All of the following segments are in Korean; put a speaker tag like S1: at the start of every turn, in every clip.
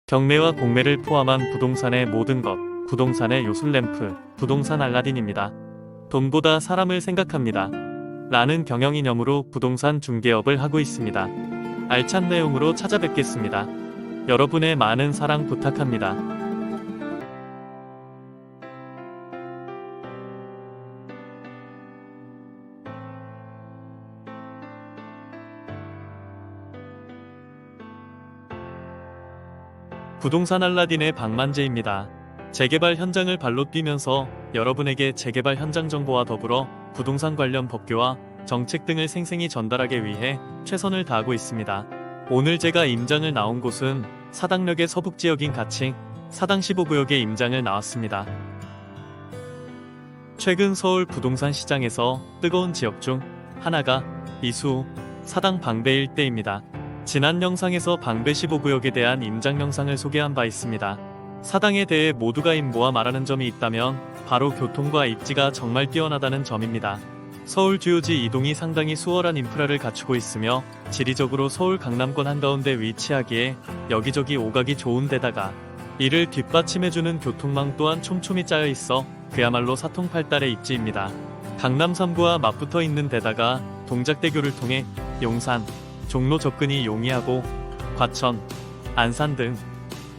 S1: 경매와 공매를 포함한 부동산의 모든 것, 부동산의 요술램프, 부동산 알라딘입니다. 돈보다 사람을 생각합니다. 라는 경영이념으로 부동산 중개업을 하고 있습니다. 알찬 내용으로 찾아뵙겠습니다. 여러분의 많은 사랑 부탁합니다. 부동산 알라딘의 박만재입니다. 재개발 현장을 발로 뛰면서 여러분에게 재개발 현장 정보와 더불어 부동산 관련 법규와 정책 등을 생생히 전달하기 위해 최선을 다하고 있습니다. 오늘 제가 임장을 나온 곳은 사당역의 서북지역인 가칭 사당 15구역에 임장을 나왔습니다. 최근 서울 부동산 시장에서 뜨거운 지역 중 하나가 이수, 사당 방배 일대입니다. 지난 영상에서 방배 15구역에 대한 임장 영상을 소개한 바 있습니다. 사당에 대해 모두가 임보아 말하는 점이 있다면 바로 교통과 입지가 정말 뛰어나다는 점입니다. 서울 주요지 이동이 상당히 수월한 인프라를 갖추고 있으며 지리적으로 서울 강남권 한가운데 위치하기에 여기저기 오가기 좋은 데다가 이를 뒷받침해주는 교통망 또한 촘촘히 짜여 있어 그야말로 사통팔달의 입지입니다. 강남 3구와 맞붙어 있는 데다가 동작대교를 통해 용산, 종로 접근이 용이하고 과천, 안산 등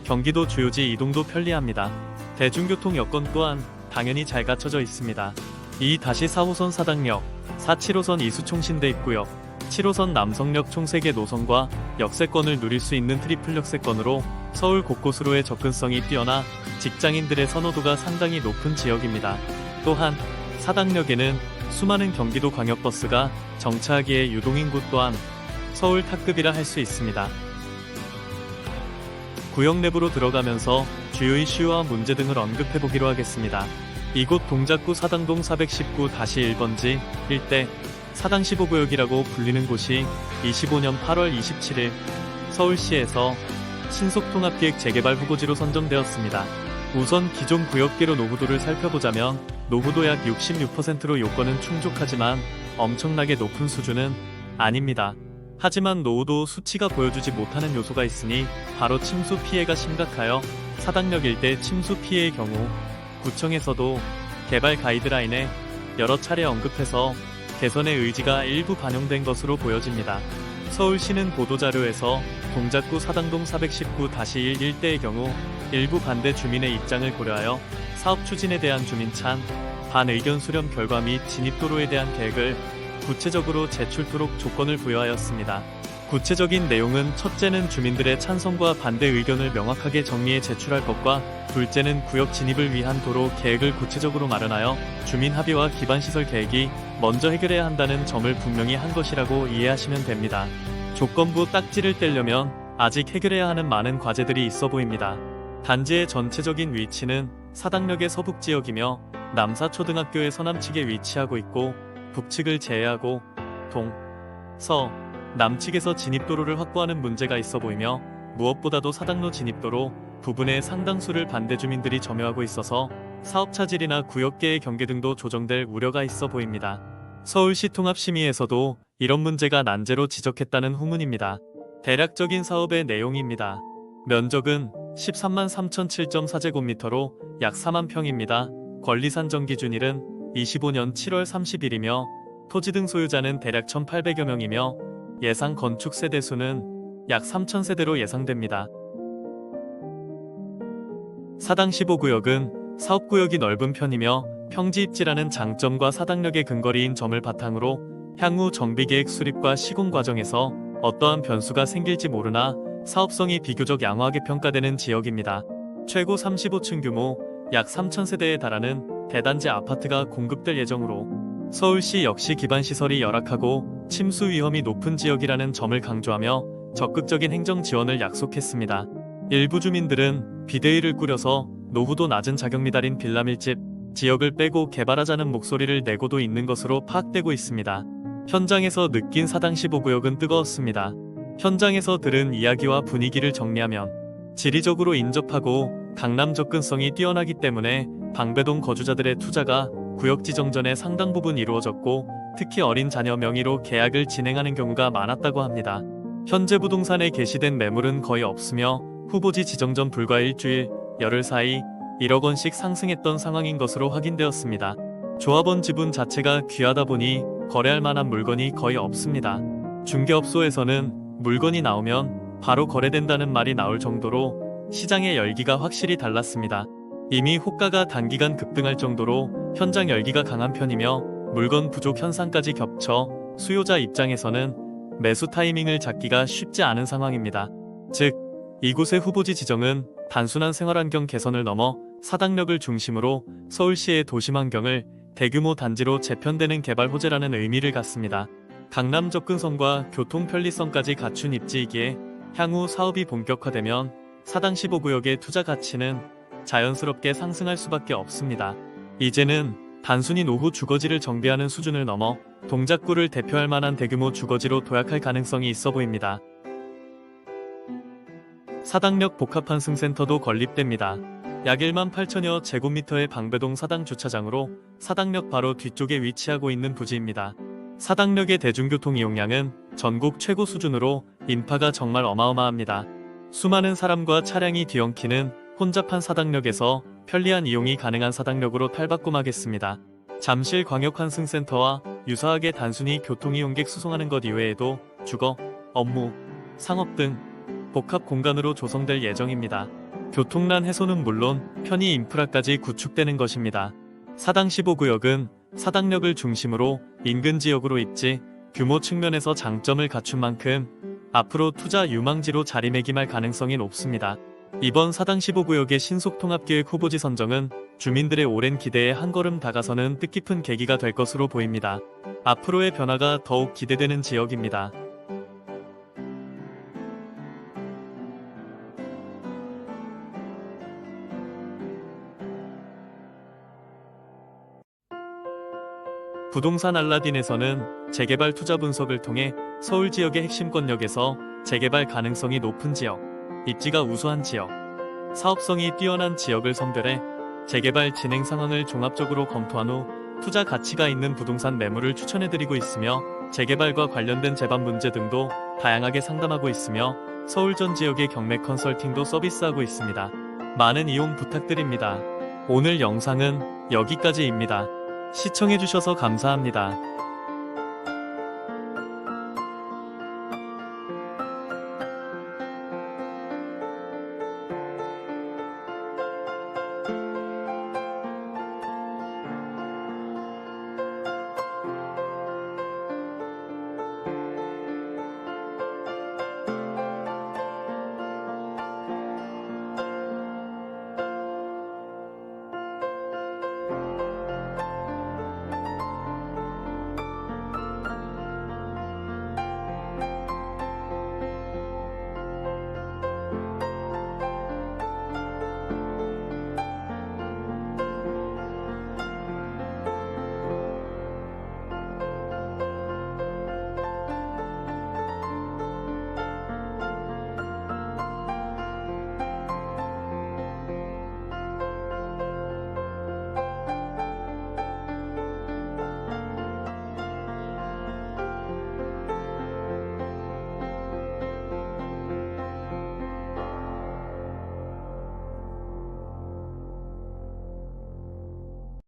S1: 경기도 주요지 이동도 편리합니다. 대중교통 여건 또한 당연히 잘 갖춰져 있습니다. 2-4호선 사당역, 4-7호선 이수총신대 입구역, 7호선 남성역 총 3개 노선과 역세권을 누릴 수 있는 트리플 역세권으로 서울 곳곳으로의 접근성이 뛰어나 직장인들의 선호도가 상당히 높은 지역입니다. 또한 사당역에는 수많은 경기도 광역버스가 정차하기에 유동인구 또한 서울 탑급이라 할 수 있습니다. 구역 내부로 들어가면서 주요 이슈와 문제 등을 언급해보기로 하겠습니다. 이곳 동작구 사당동 419-1번지 일대 사당 15구역이라고 불리는 곳이 25년 8월 27일 서울시에서 신속통합기획 재개발 후보지로 선정되었습니다. 우선 기존 구역계로 노후도를 살펴보자면 노후도 약 66%로 요건은 충족하지만 엄청나게 높은 수준은 아닙니다. 하지만 노후도 수치가 보여주지 못하는 요소가 있으니 바로 침수 피해가 심각하여 사당역 일대 침수 피해의 경우 구청에서도 개발 가이드라인에 여러 차례 언급해서 개선의 의지가 일부 반영된 것으로 보여집니다. 서울시는 보도자료에서 동작구 사당동 419-1 일대의 경우 일부 반대 주민의 입장을 고려하여 사업 추진에 대한 주민 찬, 반의견 수렴 결과 및 진입도로에 대한 계획을 구체적으로 제출토록 조건을 부여하였습니다. 구체적인 내용은 첫째는 주민들의 찬성과 반대 의견을 명확하게 정리해 제출할 것과 둘째는 구역 진입을 위한 도로 계획을 구체적으로 마련하여 주민 합의와 기반시설 계획이 먼저 해결해야 한다는 점을 분명히 한 것이라고 이해하시면 됩니다. 조건부 딱지를 떼려면 아직 해결해야 하는 많은 과제들이 있어 보입니다. 단지의 전체적인 위치는 사당역의 서북지역이며 남사초등학교의 서남측에 위치하고 있고 북측을 제외하고 동, 서, 남측에서 진입도로를 확보하는 문제가 있어 보이며 무엇보다도 사당로 진입도로 부분에 상당수를 반대 주민들이 점유하고 있어서 사업 차질이나 구역계의 경계 등도 조정될 우려가 있어 보입니다. 서울시 통합심의에서도 이런 문제가 난제로 지적했다는 후문입니다. 대략적인 사업의 내용입니다. 면적은 13만 3,007.4제곱미터로 약 4만 평입니다. 권리산정 기준일은 25년 7월 30일이며 토지 등 소유자는 대략 1,800여 명이며 예상 건축 세대수는 약 3,000세대로 예상됩니다. 사당 15구역은 사업구역이 넓은 편이며 평지 입지라는 장점과 사당역의 근거리인 점을 바탕으로 향후 정비계획 수립과 시공 과정에서 어떠한 변수가 생길지 모르나 사업성이 비교적 양호하게 평가되는 지역입니다. 최고 35층 규모 약 3,000세대에 달하는 대단지 아파트가 공급될 예정으로 서울시 역시 기반시설이 열악하고 침수 위험이 높은 지역이라는 점을 강조하며 적극적인 행정 지원을 약속했습니다. 일부 주민들은 비대위를 꾸려서 노후도 낮은 자격미달인 빌라 밀집 지역을 빼고 개발하자는 목소리를 내고도 있는 것으로 파악되고 있습니다. 현장에서 느낀 사당 15구역은 뜨거웠습니다. 현장에서 들은 이야기와 분위기를 정리하면 지리적으로 인접하고 강남 접근성이 뛰어나기 때문에 방배동 거주자들의 투자가 구역 지정 전에 상당 부분 이루어졌고 특히 어린 자녀 명의로 계약을 진행하는 경우가 많았다고 합니다. 현재 부동산에 게시된 매물은 거의 없으며 후보지 지정 전 불과 일주일, 열흘 사이 1억 원씩 상승했던 상황인 것으로 확인되었습니다. 조합원 지분 자체가 귀하다 보니 거래할 만한 물건이 거의 없습니다. 중개업소에서는 물건이 나오면 바로 거래된다는 말이 나올 정도로 시장의 열기가 확실히 달랐습니다. 이미 호가가 단기간 급등할 정도로 현장 열기가 강한 편이며 물건 부족 현상까지 겹쳐 수요자 입장에서는 매수 타이밍을 잡기가 쉽지 않은 상황입니다. 즉, 이곳의 후보지 지정은 단순한 생활환경 개선을 넘어 사당역을 중심으로 서울시의 도심환경을 대규모 단지로 재편되는 개발 호재라는 의미를 갖습니다. 강남 접근성과 교통 편리성까지 갖춘 입지이기에 향후 사업이 본격화되면 사당 15구역의 투자 가치는 자연스럽게 상승할 수밖에 없습니다. 이제는 단순히 노후 주거지를 정비하는 수준을 넘어 동작구를 대표할 만한 대규모 주거지로 도약할 가능성이 있어 보입니다. 사당역 복합환승센터도 건립됩니다. 약 1만 8천여 제곱미터의 방배동 사당 주차장으로 사당역 바로 뒤쪽에 위치하고 있는 부지입니다. 사당역의 대중교통 이용량은 전국 최고 수준으로 인파가 정말 어마어마합니다. 수많은 사람과 차량이 뒤엉키는 혼잡한 사당역에서 편리한 이용이 가능한 사당역으로 탈바꿈하겠습니다. 잠실광역환승센터와 유사하게 단순히 교통이용객 수송하는 것 이외에도 주거, 업무, 상업 등 복합 공간으로 조성될 예정입니다. 교통난 해소는 물론 편의 인프라까지 구축되는 것입니다. 사당 15구역은 사당역을 중심으로 인근 지역으로 입지, 규모 측면에서 장점을 갖춘 만큼 앞으로 투자 유망지로 자리매김할 가능성이 높습니다. 이번 사당 15구역의 신속통합계획 후보지 선정은 주민들의 오랜 기대에 한 걸음 다가서는 뜻깊은 계기가 될 것으로 보입니다. 앞으로의 변화가 더욱 기대되는 지역입니다. 부동산 알라딘에서는 재개발 투자 분석을 통해 서울 지역의 핵심 권역에서 재개발 가능성이 높은 지역, 입지가 우수한 지역, 사업성이 뛰어난 지역을 선별해 재개발 진행 상황을 종합적으로 검토한 후 투자 가치가 있는 부동산 매물을 추천해드리고 있으며 재개발과 관련된 제반 문제 등도 다양하게 상담하고 있으며 서울 전 지역의 경매 컨설팅도 서비스하고 있습니다. 많은 이용 부탁드립니다. 오늘 영상은 여기까지입니다. 시청해주셔서 감사합니다.